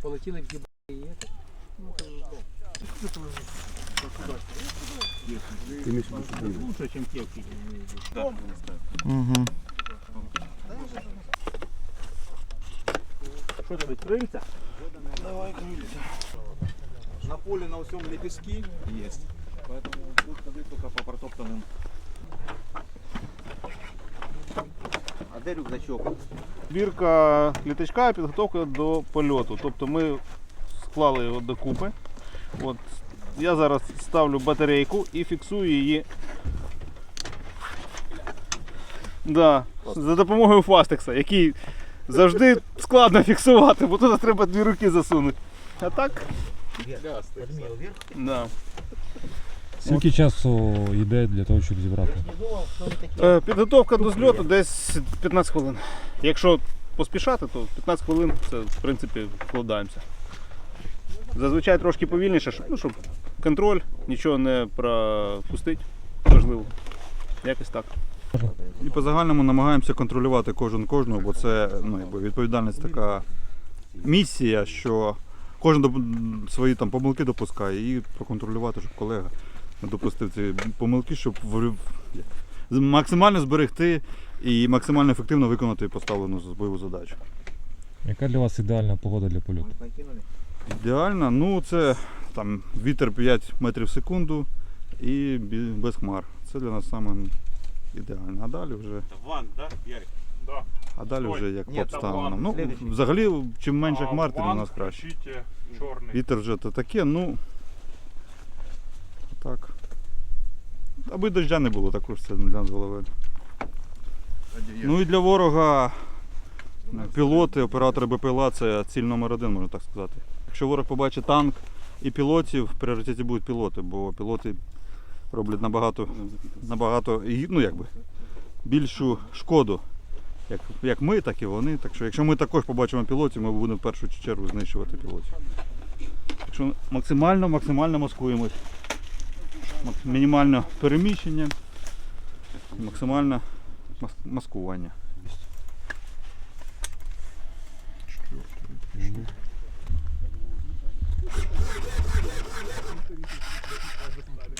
полетіли в дібі і это. Лучше, чем кепки. Угу. Что там, крыльца? Давай крыльца. На поле на всем лепестки есть. Поэтому тут ходить только по протоптанным. А де рюкзачок? Збірка літачка і підготовка до польоту. Тобто ми склали його докупи. От. Я зараз ставлю батарейку і фіксую її за допомогою фастекса, який завжди складно фіксувати, бо туди треба 2 руки засунути. А так? Да. Скільки часу йде для того, щоб зібрати? Підготовка до зльоту десь 15 хвилин. Якщо поспішати, то 15 хвилин це в принципі вкладаємося. Зазвичай трошки повільніше, щоб контроль, нічого не пропустити, важливо. Якось так. І по загальному намагаємося контролювати кожен кожного, бо це відповідальність така місія, що кожен свої там помилки допускає і проконтролювати, щоб колега не допустив ці помилки, щоб максимально зберегти і максимально ефективно виконати поставлену бойову задачу. Яка для вас ідеальна погода для польоту? Ідеально, ну це там вітер 5 метрів в секунду і без хмар. Це для нас саме ідеально. А далі вже. Ван, да, Ярик? Да. А далі вже як по обставинам. Ну, Следующий. взагалі, чим менше хмар, тим у нас краще. Чорний. Вітер вже то таке, ну так. Аби дождя не було, також це для нас головне. Ну і для ворога пілоти, оператори БПЛА це ціль номер 1, можна так сказати. Якщо ворог побачить танк і пілотів, в пріоритеті будуть пілоти, бо пілоти роблять набагато більшу шкоду. Як ми, так і вони. Так що якщо ми також побачимо пілотів, ми будемо в першу чергу знищувати пілотів. Так що максимально маскуємось. Мінімальне переміщення, максимальне маскування.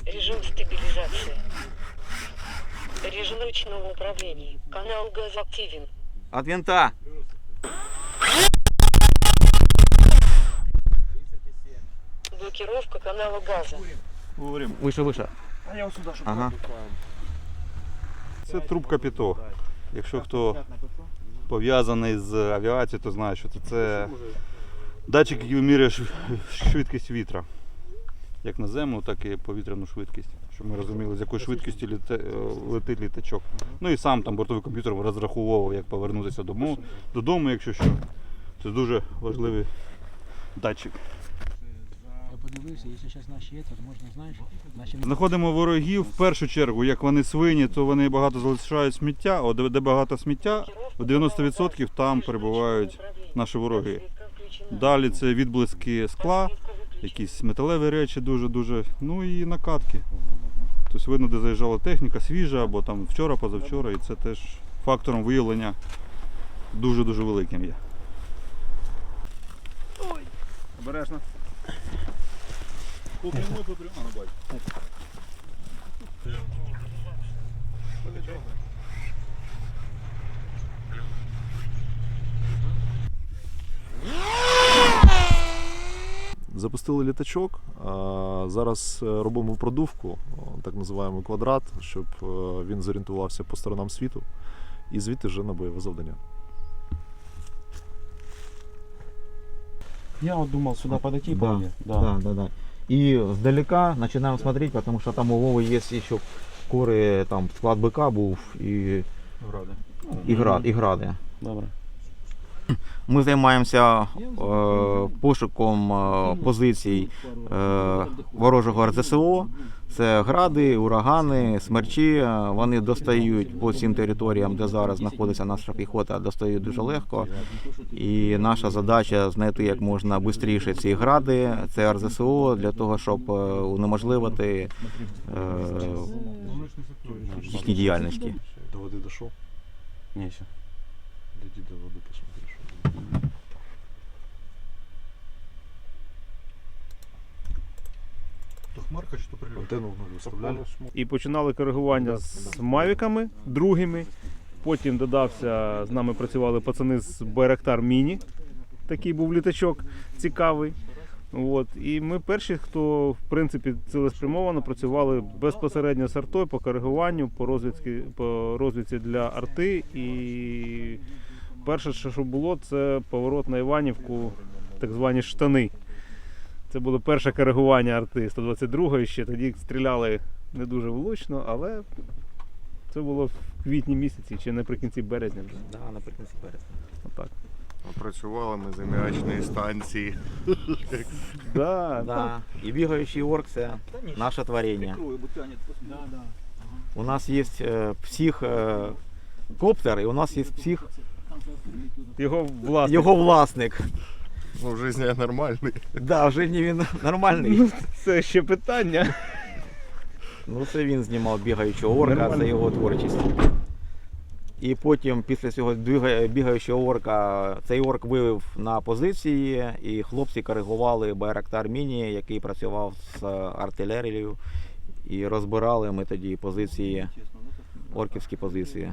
Режим стабилизации. Режим ручного управления. Канал газ активен. От винта. Блокировка канала газа. Выше. А я ось сюди, щоб Ага. Це трубка ПІТО. Якщо хто пов'язаний з авіацією, то знає, що це датчик, який вимірює швидкість вітра. Як наземну, так і повітряну швидкість. Щоб ми розуміли, з якою швидкістю летить літачок. Ну і сам там бортовий комп'ютер розраховував, як повернутися додому, якщо що. Це дуже важливий датчик. Я подивився, якщо зараз наші є, то можна, знаєш, наші... Знаходимо ворогів в першу чергу, як вони свині, то вони багато залишають сміття, а де багато сміття, у 90% там перебувають наші вороги. Далі це відблиски скла, якісь металеві речі дуже-дуже, ну і накатки. Тобто видно, де заїжджала техніка свіжа, або там вчора, позавчора, і це теж фактором виявлення дуже-дуже великим є. Обережно. Запустили літачок, зараз робимо продувку, так називаємо квадрат, щоб він зорієнтувався по сторонам світу і звідти вже на бойове завдання. Я вот думал сюда подойти, Да, помню. да. И сдалека начинаем смотреть, потому что там у Вовы есть еще коры, там склад БК був і гради. Добре. Ми займаємося пошуком позицій ворожого РЗСО. Це гради, урагани, смерчі. Вони достають по цим територіям, де зараз знаходиться наша піхота, достають дуже легко. І наша задача знайти як можна швидше ці гради, це РЗСО, для того, щоб унеможливити їхні діяльності. До води дійшов? Ні, ще. Дійди до води, посмотриш. Шмарка чи то прильот? Антенну виставляли. І починали коригування з мавіками другими. Потім додався, з нами працювали пацани з Байрактар Міні. Такий був літачок цікавий. От. І ми перші, хто в принципі цілеспрямовано працювали безпосередньо з артою по коригуванню, по розвідці для арти. І перше, що було, це поворот на Іванівку, так звані штани. Це було перше коригування арти 122-ї ще. Тоді стріляли не дуже влучно, але це було в квітні місяці чи наприкінці березня. Да, наприкінці березня. Отак. Працювали ми з аміачної станції. Да, Да. І бігаючий орк це наше творення. У нас є псих коптер, і у нас є псих Його власник. Ну, в житті я нормальний. Да, в житті він нормальний. Це ще питання. Ну це він знімав бігаючого орка, це його творчість. І потім після цього бігаючого орка цей орк вивів на позиції, і хлопці коригували Байрактар Міні, який працював з артилерією, і розбирали ми тоді позиції, орківські позиції.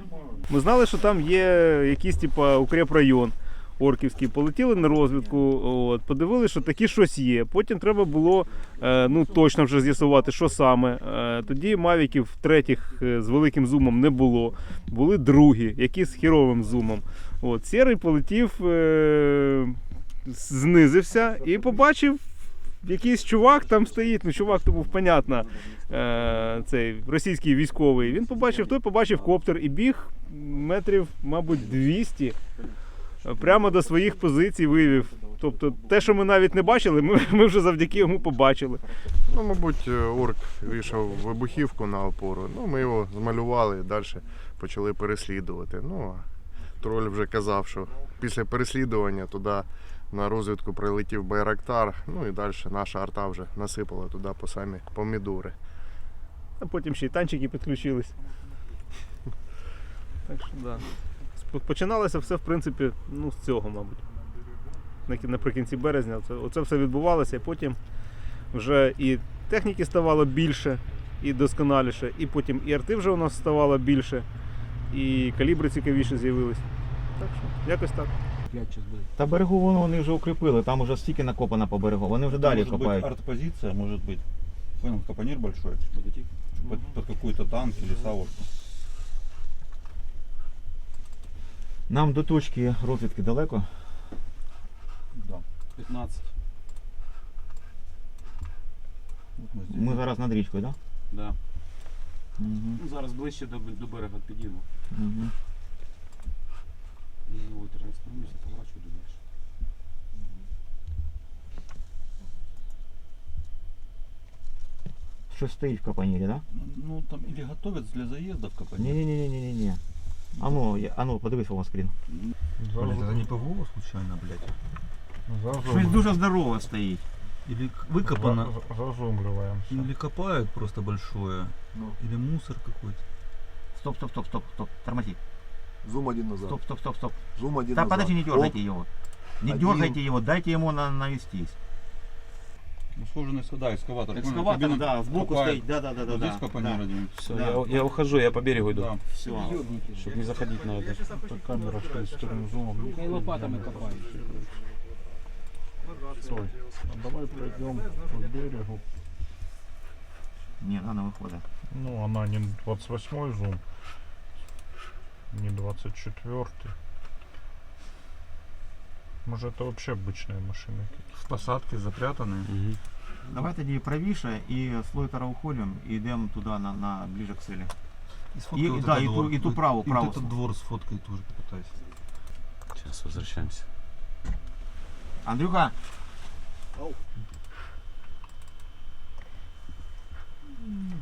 Ми знали, що там є якийсь укрепрайон орківський. Полетіли на розвідку, подивилися, що таке щось є. Потім треба було точно вже з'ясувати, що саме. Тоді мавіків третіх з великим зумом не було. Були другі, які з хіровим зумом. Сірий полетів, знизився і побачив, якийсь чувак там стоїть. Чувак то був, понятно, цей російський військовий. Він побачив коптер і біг метрів, мабуть, 200. Прямо до своїх позицій вивів. Тобто те, що ми навіть не бачили, ми вже завдяки йому побачили. Ну, мабуть, орк вийшов вибухівку на опору. Ну, ми його змалювали і далі почали переслідувати. Ну, а троль вже казав, що після переслідування туди на розвідку прилетів Байрактар. Ну і далі наша арта вже насипала туди по самі помідори. А потім ще й танчики підключились. Так що, да. Починалося все, в принципі, з цього, мабуть. Наприкінці березня оце все відбувалося, і потім вже і техніки ставало більше, і досконаліше, і потім і арти вже у нас ставало більше, і калібри цікавіше з'явились. Так що, якось так. 5 час буде. Та берегову вони вже укріпили, там вже стільки накопано по берегу, вони вже далі копають. Артпозиция, может быть. Понял, капонир большой. Под какой-то танк или савушку. Нам до точки розвідки далеко. Да. 15. Вот мы здесь. Ми зараз над річкою, так? Да. Да? Ну, зараз ближче до берега підійдемо. Угу. І трансформуюся, поворачую до далі. Щось стоїть в капонірі, так? Да? Ну, там или готовятся для заезда в капонир. Ні-ні-ні. А ну, подивись в скрін. Блядь, это не ПВО случайно, блядь? Щось дуже здорове стоїть. Или выкопано, Зазумлюємо. или копают просто большое, или мусор какой-то. Стоп, тормози. Зум один назад. Стоп. Зум один Да, назад. подожди, не дергайте Оп. его. Не Один. дергайте его, дайте ему навестись. Ну, схоже на сюда, экскаватор. Экскаватор, да, сбоку копает. стоит. Да. Вот здесь капонир один. Все, Да. я ухожу, я по берегу иду. Да. Все. Чтобы не заходить на это. Камера з сторони зумом. Хай лопатами копають. Стой. А давай пройдем по берегу. Не, рано выхода. Ну, она не 28-й зум, не 24-й. Может, это вообще обычные машины? В посадке запрятанные. Давай тоді правіше і з лойтера уходимо і йдемо туди на ближе к цели. И, вот да, и ту праву, И праву. вот этот двор с фоткой тоже попытайся. Сейчас возвращаемся. Андрюха!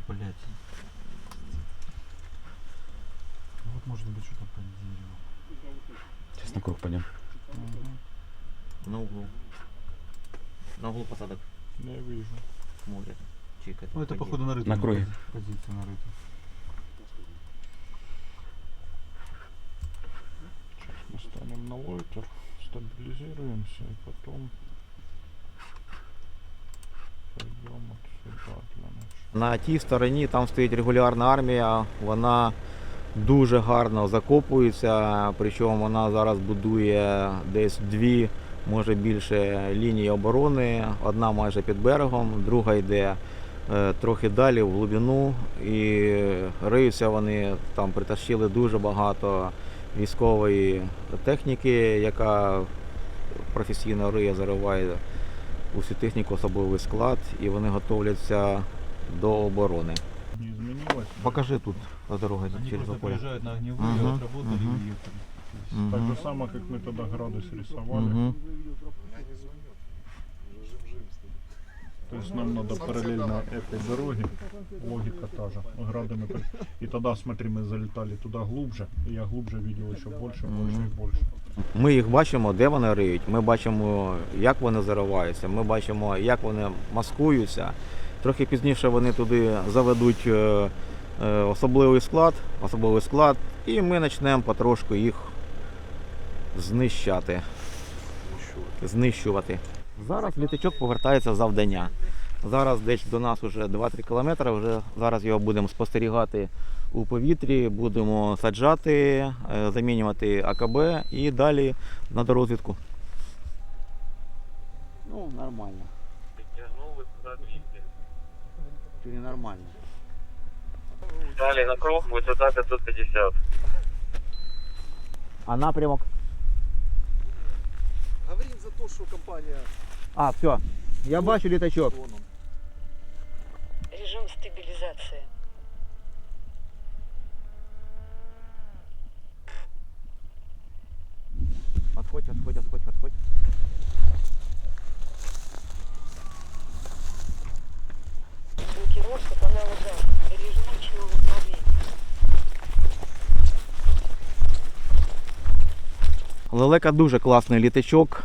Блять. Вот может быть что-то под дерево. Сейчас на круг пойдем. На углу. На углу посадок. Не вижу. Смотрят. Чикают. Ну это походу нарыто. На круге. Позиция нарыта. Сейчас мы станем на лойтер, стабилизируемся и потом На тій стороні там стоїть регулярна армія, вона дуже гарно закопується, причому вона зараз будує десь 2, може більше лінії оборони. Одна майже під берегом, друга йде трохи далі в глибину, і риються вони, там притащили дуже багато військової техніки, яка професійно риє, зариває усю техніку, особливий склад, і вони готовляться до оборони. Не змінилось. Покажи тут по дорозі через поле. приезжают на огневые, Мгм, отработали мгм. и уехали. Так же само, как мы тогда градус рисовали. Угу. То есть нам надо параллельно этой дороге, логика та же. И тогда, смотри, мы залетали туда глубже, и я глубже видел еще больше, больше и больше. Ми їх бачимо, де вони риють, ми бачимо, як вони зариваються, ми бачимо, як вони маскуються. Трохи пізніше вони туди заведуть особливий склад, і ми почнемо потрошку їх знищувати. Зараз літачок повертається в завдання. Зараз десь до нас вже 2-3 кілометри, вже зараз його будемо спостерігати у повітрі, будемо саджати, замінювати АКБ і далі на дорозвідку. Ну, нормально. Чи не нормально? Далі на круг, висота 550. А напрямок? Говорим за те, що компанія А, все. Я бачу літачок. Режим стабилизации. Отходь. Блокировка канала ГАЗа. Режим личного управления. Лелека дуже класний літачок.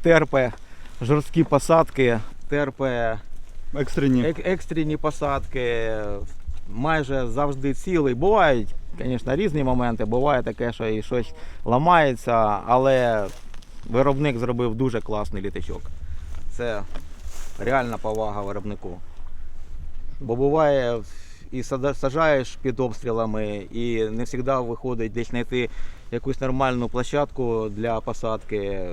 Терпе жорсткі посадки, терпе Екстрені. екстрені посадки, майже завжди цілий. Бувають, звісно, різні моменти, буває таке, що і щось ламається, але виробник зробив дуже класний літачок. Це реальна повага виробнику. Бо буває, і саджаєш під обстрілами, і не завжди виходить десь знайти якусь нормальну площадку для посадки.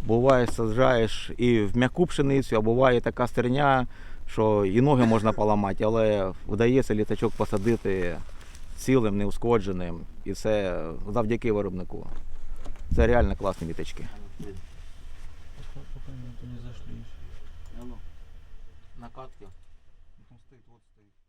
Буває, саджаєш і в м'яку пшеницю, а буває така стерня, що і ноги можна поламати, але вдається літачок посадити цілим, неушкодженим. І це завдяки виробнику. Це реально класні літачки. Накатки.